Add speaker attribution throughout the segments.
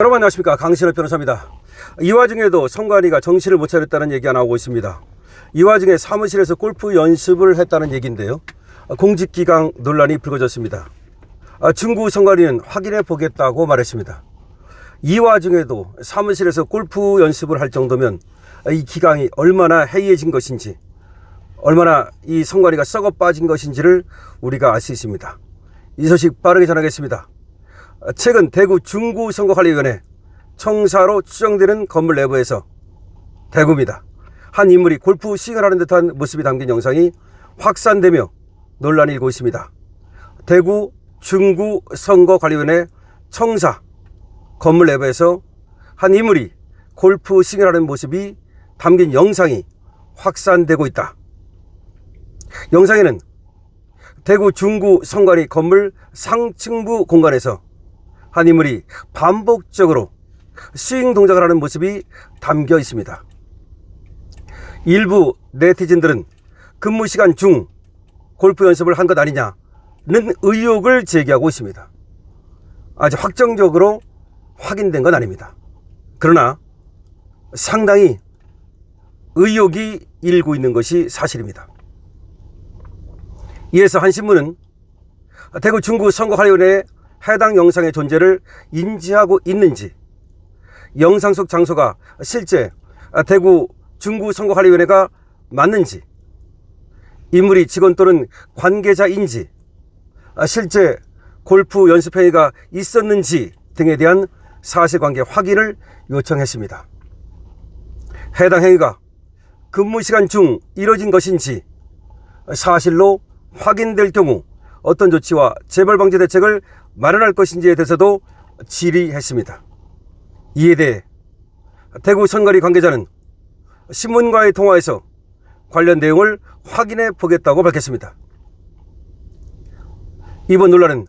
Speaker 1: 여러분 안녕하십니까, 강신업 변호사입니다. 이 와중에도 선관위가 정신을 못 차렸다는 얘기가 나오고 있습니다. 이 와중에 사무실에서 골프 연습을 했다는 얘기인데요, 공직기강 논란이 불거졌습니다. 중구 선관위는 확인해 보겠다고 말했습니다. 이 와중에도 사무실에서 골프 연습을 할 정도면 이 기강이 얼마나 해이해진 것인지, 얼마나 이 선관위가 썩어 빠진 것인지를 우리가 알 수 있습니다. 이 소식 빠르게 전하겠습니다. 최근 대구 중구선거관리위원회 청사로 추정되는 건물 내부에서 대구입니다. 한 인물이 골프 스윙을 하는 듯한 모습이 담긴 영상이 확산되며 논란이 일고 있습니다. 대구 중구선거관리위원회 청사 건물 내부에서 한 인물이 골프 스윙을 하는 모습이 담긴 영상이 확산되고 있다. 영상에는 대구 중구선관위 건물 상층부 공간에서 한 인물이 반복적으로 스윙 동작을 하는 모습이 담겨 있습니다. 일부 네티즌들은 근무 시간 중 골프 연습을 한 것 아니냐는 의혹을 제기하고 있습니다. 아직 확정적으로 확인된 건 아닙니다. 그러나 상당히 의혹이 일고 있는 것이 사실입니다. 이에서 한 신문은 대구 중구 선거관리위원회의 해당 영상의 존재를 인지하고 있는지, 영상 속 장소가 실제 대구 중구 선거관리위원회가 맞는지, 인물이 직원 또는 관계자인지, 실제 골프 연습 행위가 있었는지 등에 대한 사실관계 확인을 요청했습니다. 해당 행위가 근무 시간 중 이뤄진 것인지, 사실로 확인될 경우 어떤 조치와 재발 방지 대책을 마련할 것인지에 대해서도 질의했습니다. 이에 대해 대구 선관위 관계자는 신문과의 통화에서 관련 내용을 확인해 보겠다고 밝혔습니다. 이번 논란은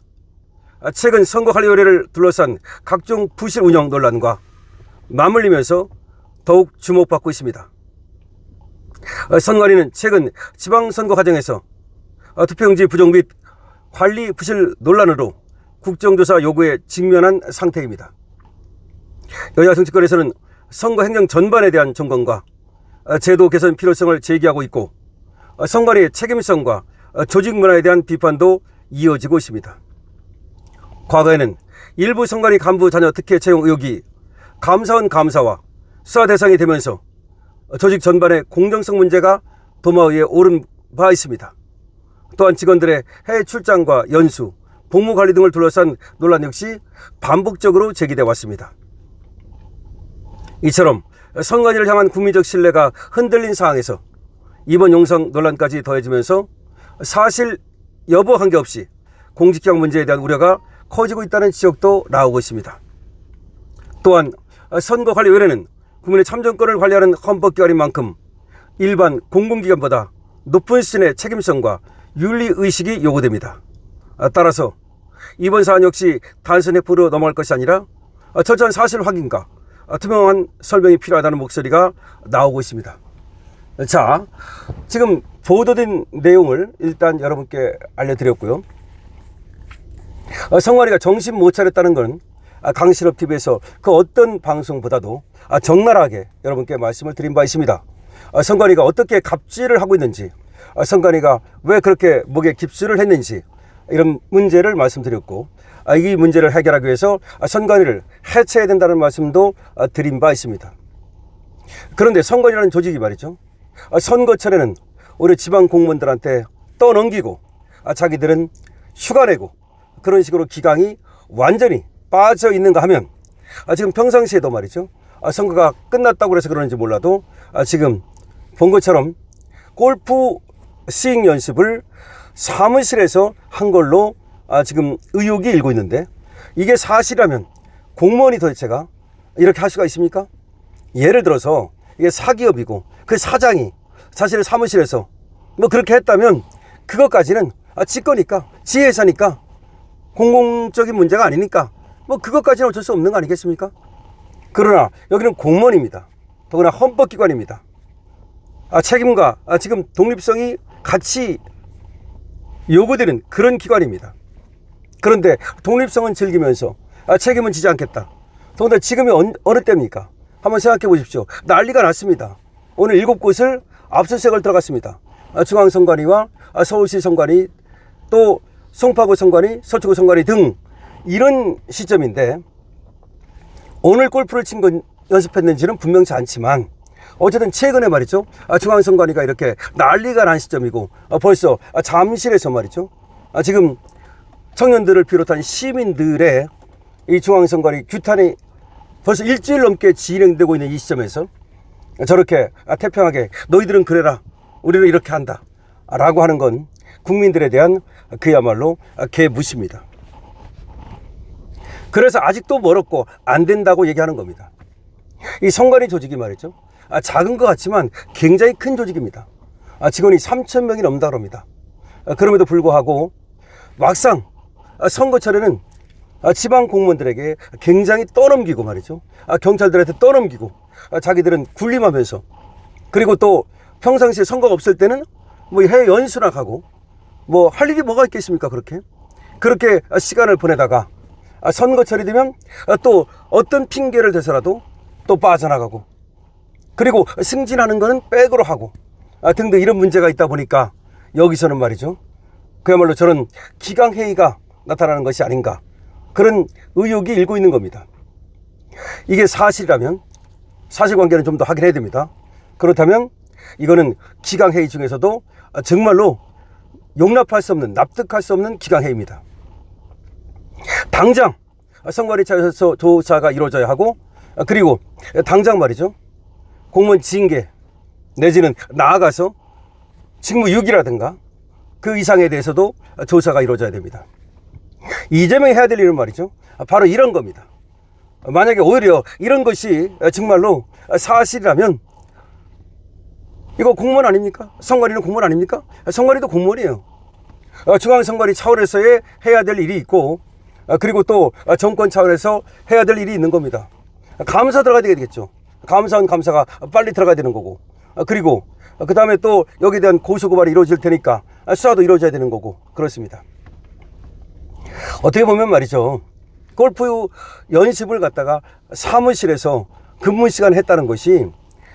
Speaker 1: 최근 선거관리위원회를 둘러싼 각종 부실 운영 논란과 맞물리면서 더욱 주목받고 있습니다. 선관위는 최근 지방선거 과정에서 투표용지 부정 및 관리 부실 논란으로 국정조사 요구에 직면한 상태입니다. 여야 정치권에서는 선거 행정 전반에 대한 점검과 제도 개선 필요성을 제기하고 있고, 선관위의 책임성과 조직 문화에 대한 비판도 이어지고 있습니다. 과거에는 일부 선관위 간부 자녀 특혜 채용 의혹이 감사원 감사와 수사 대상이 되면서 조직 전반의 공정성 문제가 도마 위에 오른 바 있습니다. 또한 직원들의 해외 출장과 연수, 복무 관리 등을 둘러싼 논란 역시 반복적으로 제기되어 왔습니다. 이처럼 선관위를 향한 국민적 신뢰가 흔들린 상황에서 이번 영상 논란까지 더해지면서 사실 여부 관계없이 공직기강 문제에 대한 우려가 커지고 있다는 지적도 나오고 있습니다. 또한 선거관리위원회는 국민의 참정권을 관리하는 헌법기관인 만큼 일반 공공기관보다 높은 수준의 책임성과 윤리의식이 요구됩니다. 따라서 이번 사안 역시 단순 회포로 넘어갈 것이 아니라 철저한 사실 확인과 투명한 설명이 필요하다는 목소리가 나오고 있습니다. 자, 지금 보도된 내용을 일단 여러분께 알려드렸고요. 선관위가 정신 못 차렸다는 건 강신업TV에서 그 어떤 방송보다도 적나라하게 여러분께 말씀을 드린 바 있습니다. 선관위가 어떻게 갑질을 하고 있는지, 선관위가 왜 그렇게 목에 깁스를 했는지, 이런 문제를 말씀드렸고, 이 문제를 해결하기 위해서 선관위를 해체해야 된다는 말씀도 드린 바 있습니다. 그런데 선관위라는 조직이 말이죠, 선거철에는 오히려 지방 공무원들한테 떠넘기고 자기들은 휴가 내고 그런 식으로 기강이 완전히 빠져 있는가 하면, 지금 평상시에도 말이죠, 선거가 끝났다고 해서 그러는지 몰라도 지금 본 것처럼 골프 스윙 연습을 사무실에서 한 걸로 지금 의혹이 일고 있는데, 이게 사실이라면 공무원이 도대체가 이렇게 할 수가 있습니까? 예를 들어서 이게 사기업이고 그 사장이 사실 사무실에서 뭐 그렇게 했다면 그것까지는 지 거니까, 지 회사니까, 공공적인 문제가 아니니까 뭐 그것까지는 어쩔 수 없는 거 아니겠습니까? 그러나 여기는 공무원입니다. 더구나 헌법기관입니다. 책임과 지금 독립성이 같이 요구되는 그런 기관입니다. 그런데 독립성은 즐기면서 책임은 지지 않겠다, 더군다나 지금이 어느 때입니까? 한번 생각해 보십시오. 난리가 났습니다. 오늘 7곳을 압수수색을 들어갔습니다. 중앙선관위와 서울시 선관위, 또 송파구 선관위, 서초구 선관위 등 이런 시점인데, 오늘 골프를 친 건 연습했는지는 분명치 않지만 어쨌든 최근에 말이죠, 중앙선관위가 이렇게 난리가 난 시점이고, 벌써 잠실에서 말이죠, 지금 청년들을 비롯한 시민들의 이 중앙선관위 규탄이 벌써 일주일 넘게 진행되고 있는 이 시점에서 저렇게 태평하게 너희들은 그래라, 우리는 이렇게 한다 라고 하는 건 국민들에 대한 그야말로 개무시입니다. 그래서 아직도 멀었고 안 된다고 얘기하는 겁니다. 이 선관위 조직이 말이죠, 작은 것 같지만 굉장히 큰 조직입니다. 직원이 3,000명이 넘는다고 합니다. 그럼에도 불구하고 막상 선거철에는 지방 공무원들에게 굉장히 떠넘기고 말이죠, 경찰들한테 떠넘기고, 자기들은 군림하면서, 그리고 또 평상시에 선거가 없을 때는 뭐 해외 연수나 가고 뭐 할 일이 뭐가 있겠습니까? 그렇게 시간을 보내다가 선거철이 되면 또 어떤 핑계를 대서라도 또 빠져나가고, 그리고 승진하는 거는 백으로 하고 등등 이런 문제가 있다 보니까 여기서는 말이죠, 그야말로 저는 기강회의가 나타나는 것이 아닌가, 그런 의혹이 일고 있는 겁니다. 이게 사실이라면 사실관계는 좀 더 확인해야 됩니다. 그렇다면 이거는 기강회의 중에서도 정말로 용납할 수 없는, 납득할 수 없는 기강회의입니다. 당장 선관위 차원에서 조사가 이루어져야 하고, 그리고 당장 말이죠, 공무원 징계 내지는 나아가서 직무유기라든가 그 이상에 대해서도 조사가 이루어져야 됩니다. 이재명이 해야 될 일은 말이죠, 바로 이런 겁니다. 만약에 오히려 이런 것이 정말로 사실이라면, 이거 공무원 아닙니까? 선관위는 공무원 아닙니까? 선관위도 공무원이에요. 중앙선관위 차원에서의 해야 될 일이 있고, 그리고 또 정권 차원에서 해야 될 일이 있는 겁니다. 감사 들어가야 되겠죠. 감사원 감사가 빨리 들어가야 되는 거고, 그리고 그 다음에 또 여기에 대한 고소고발이 이루어질 테니까 수사도 이루어져야 되는 거고, 그렇습니다. 어떻게 보면 말이죠, 골프 연습을 갖다가 사무실에서 근무 시간 했다는 것이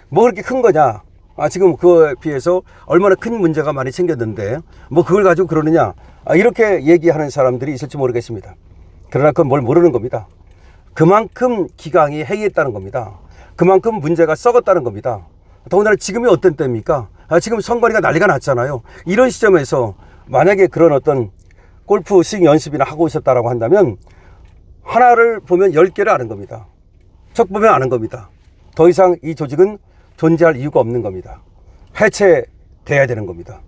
Speaker 1: 뭐 그렇게 큰 거냐, 지금 그거에 비해서 얼마나 큰 문제가 많이 생겼는데 뭐 그걸 가지고 그러느냐, 이렇게 얘기하는 사람들이 있을지 모르겠습니다. 그러나 그건 뭘 모르는 겁니다. 그만큼 기강이 해이했다는 겁니다. 그만큼 문제가 썩었다는 겁니다. 더군다나 지금이 어떤 때입니까? 지금 선관위가 난리가 났잖아요. 이런 시점에서 만약에 그런 어떤 골프 스윙 연습이나 하고 있었다라고 한다면 하나를 보면 10개를 아는 겁니다. 척 보면 아는 겁니다. 더 이상 이 조직은 존재할 이유가 없는 겁니다. 해체돼야 되는 겁니다.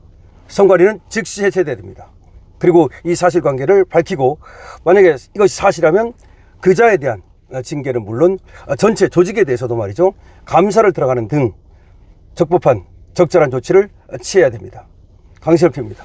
Speaker 1: 선관위는 즉시 해체돼야 됩니다. 그리고 이 사실관계를 밝히고, 만약에 이것이 사실이라면 그자에 대한 징계는 물론 전체 조직에 대해서도 말이죠, 감사를 들어가는 등 적법한 적절한 조치를 취해야 됩니다. 강신업 PD입니다.